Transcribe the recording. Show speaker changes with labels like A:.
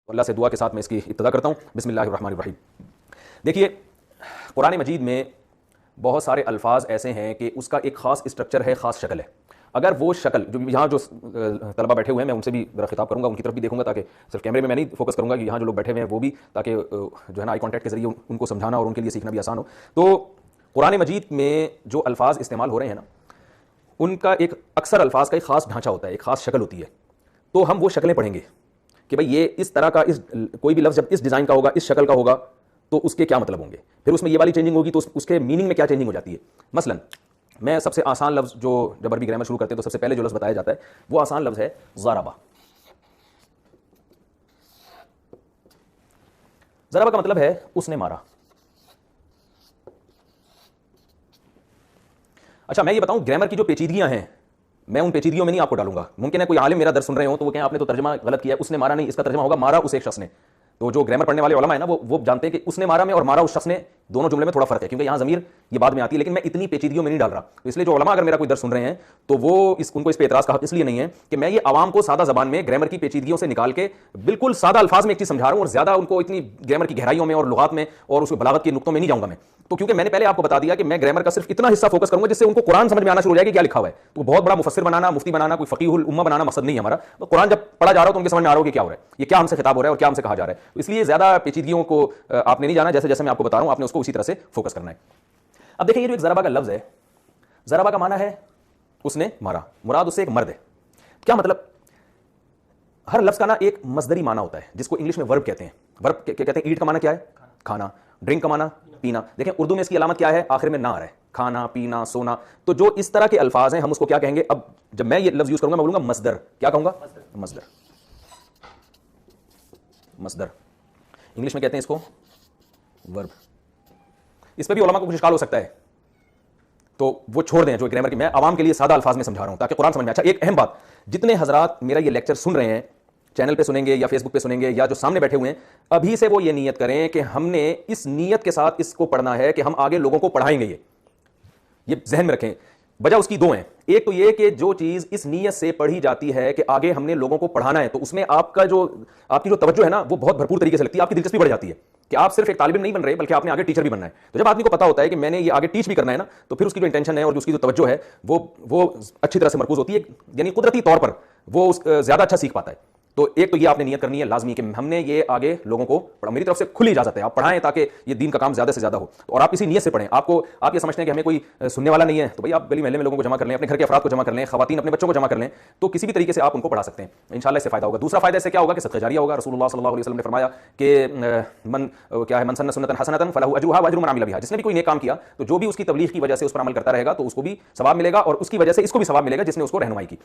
A: اللہ سے دعا کے ساتھ میں اس کی ابتدا کرتا ہوں. بسم اللہ الرحمن الرحیم. دیکھیے قرآن مجید میں بہت سارے الفاظ ایسے ہیں کہ اس کا ایک خاص اسٹرکچر ہے, خاص شکل ہے. اگر وہ شکل جو یہاں جو طلبہ بیٹھے ہوئے ہیں میں ان سے بھی ذرا خطاب کروں گا, ان کی طرف بھی دیکھوں گا تاکہ صرف کیمرے میں نہیں فوکس کروں گا کہ یہاں جو لوگ بیٹھے ہوئے ہیں وہ بھی, تاکہ جو ہے نا آئی کانٹیکٹ کے ذریعے ان کو سمجھانا اور ان کے لیے سیکھنا بھی آسان ہو. تو قرآن مجید میں جو الفاظ استعمال ہو رہے ہیں نا, ان کا ایک اکثر الفاظ کا ایک خاص ڈھانچہ ہوتا ہے, ایک خاص شکل ہوتی ہے. تو ہم وہ شکلیں پڑھیں گے کہ بھئی یہ اس طرح کا, اس کوئی بھی لفظ جب اس ڈیزائن کا ہوگا, اس شکل کا ہوگا, تو اس کے کیا مطلب ہوں گے, پھر اس میں یہ والی چینجنگ ہوگی تو اس کے میننگ میں کیا چینجنگ ہو جاتی ہے. مثلا میں سب سے آسان لفظ جو جب عربی گرامر شروع کرتے ہیں تو سب سے پہلے جو لفظ بتایا جاتا ہے وہ آسان لفظ ہے ضربہ. ضربہ کا مطلب ہے اس نے مارا. اچھا میں یہ بتاؤں گرامر کی جو پیچیدگیاں ہیں میں ان پیچیدگیوں میں نہیں آپ کو ڈالوں گا. ممکن ہے کوئی عالم میرا درس سن رہے ہوں تو وہ کہیں آپ نے تو ترجمہ غلط کیا ہے, اس نے مارا نہیں, اس کا ترجمہ ہوگا مارا اس ایک شخص نے. تو جو گرامر پڑھنے والے علماء ہیں نا وہ جانتے ہیں کہ اس نے مارا میں اور مارا اس شخص نے دونوں جملے میں تھوڑا فرق ہے, کیونکہ یہاں ضمیر یہ بعد میں آتی ہے. لیکن میں اتنی پیچیدگیوں میں نہیں ڈال رہا, تو اس لیے جو علماء اگر میرا کوئی درس سن رہے ہیں تو وہ ان کو اس پہ اعتراض کا حق اس لیے نہیں ہے کہ میں یہ عوام کو سادہ زبان میں گرامر کی پیچیدگیوں سے نکال کے بالکل سادہ الفاظ میں ایک چیز سمجھا رہا ہوں, اور زیادہ ان کو اتنی گرامر کی گہرائیوں میں اور لغات میں اور اس بلاغت کے نقطوں میں نہیں جاؤں گا میں. تو کیونکہ میں نے پہلے آپ کو بتا دیا کہ میں گرامر کا صرف اتنا حصہ فوکس کروں گا جس سے ان کو قرآن سمجھ میں آنا شروع ہو جائے کہ کیا لکھا ہوا ہے. تو بہت بڑا مفسر بنانا, مفتی بنانا, کوئی فقیہ الامہ بنانا مقصد نہیں ہے ہمارا. تو قرآن جب پڑھا جا رہا ہو تو ان کے سمجھ میں آ رہا ہو کہ کیا ہو رہا ہے, یہ کیا ہم سے خطاب ہو رہا ہے اور کیا ہم سے کہا جا رہا ہے. تو اس لیے زیادہ پیچیدگیوں کو آپ نے نہیں جانا, جیسے جیسے میں آپ کو بتا رہا ہوں آپ نے اس کو اسی طرح سے فوکس کرنا ہے. اب دیکھیں یہ جو ایک ضربہ کا لفظ ہے, ضربہ کا معنی ہے اس نے مارا, مراد اس سے ایک مرد ہے. کیا مطلب, ہر لفظ کا نا ایک مصدری معنی ہوتا ہے جس کو انگلش میں ورب کہتے ہیں. ورب کہتے ہیں, ایٹ کا معنی کیا ہے کھانا, ڈرنک کا معنی پینا. دیکھیں اردو میں اس کی علامت کیا ہے, آخر میں نہ آ رہا ہے, کھانا پینا سونا. تو جو اس طرح کے الفاظ ہیں ہم اس کو کیا کہیں گے. اب جب میں یہ لفظ یوز کروں گا میں بولوں گا مصدر. کیا کہوں گا, مصدر. مصدر انگلش میں کہتے ہیں اس کو ورب. اس پہ بھی علماء کو کچھ اشکال ہو سکتا ہے تو وہ چھوڑ دیں, جو گرامر کی میں عوام کے لیے سادہ الفاظ میں سمجھا رہا ہوں تاکہ قرآن سمجھ میں. اچھا ایک اہم بات, جتنے حضرات میرا یہ لیکچر سن رہے ہیں, چینل پہ سنیں گے یا فیس بک پہ سنیں گے یا جو سامنے بیٹھے ہوئے ہیں, ابھی سے وہ یہ نیت کریں کہ ہم نے اس نیت کے ساتھ اس کو پڑھنا ہے کہ ہم آگے لوگوں کو پڑھائیں گے. یہ ذہن میں رکھیں. وجہ اس کی دو ہیں. ایک تو یہ کہ جو چیز اس نیت سے پڑھی جاتی ہے کہ آگے ہم نے لوگوں کو پڑھانا ہے, تو اس میں آپ کی جو توجہ ہے نا وہ بہت بھرپور طریقے سے لگتی ہے, آپ کی دلچسپی بڑھ جاتی ہے کہ آپ صرف ایک طالب علم نہیں بن رہے بلکہ آپ نے آگے ٹیچر بھی بننا ہے. تو جب آدمی کو پتا ہوتا ہے کہ میں نے یہ آگے ٹیچ بھی کرنا ہے نا, تو پھر اس کی جو انٹینشن ہے اور اس کی جو توجہ ہے وہ اچھی طرح سے مرکوز ہوتی ہے, یعنی قدرتی طور پر وہ زیادہ اچھا سیکھ پاتا ہے. تو ایک تو یہ آپ نے نیت کرنی ہے لازمی کہ ہم نے یہ آگے لوگوں کو پڑھا. میری طرف سے کھلی اجازت ہے, آپ پڑھائیں تاکہ یہ دین کا کام زیادہ سے زیادہ ہو, اور آپ اسی نیت سے پڑھیں. آپ یہ سمجھتے ہیں کہ ہمیں کوئی سننے والا نہیں ہے تو بھائی آپ گلی محلے میں لوگوں کو جمع کر لیں, اپنے گھر کے افراد کو جمع کر لیں, خواتین اپنے بچوں کو جمع کر لیں, تو کسی بھی طریقے سے آپ ان کو پڑھا سکتے ہیں. انشاءاللہ اس سے فائدہ ہوگا. دوسرا فائدہ اس سے کیا ہوگا کہ صدقہ جاریہ ہوگا. رسول اللہ صلی اللہ علیہ وسلم نے فرمایا کہ من سن سنۃ حسنۃ فلہ اجرها واجر من عمل بها. جس نے بھی کوئی نیک کام کیا تو جو بھی اس کی تبلیغ کی وجہ سے اس پر عمل کرتا رہے گا تو اس کو بھی ثواب ملے گا, اور اس کی وجہ سے اس کو بھی ثواب ملے گا جس نے اس کو رہنمائی کی.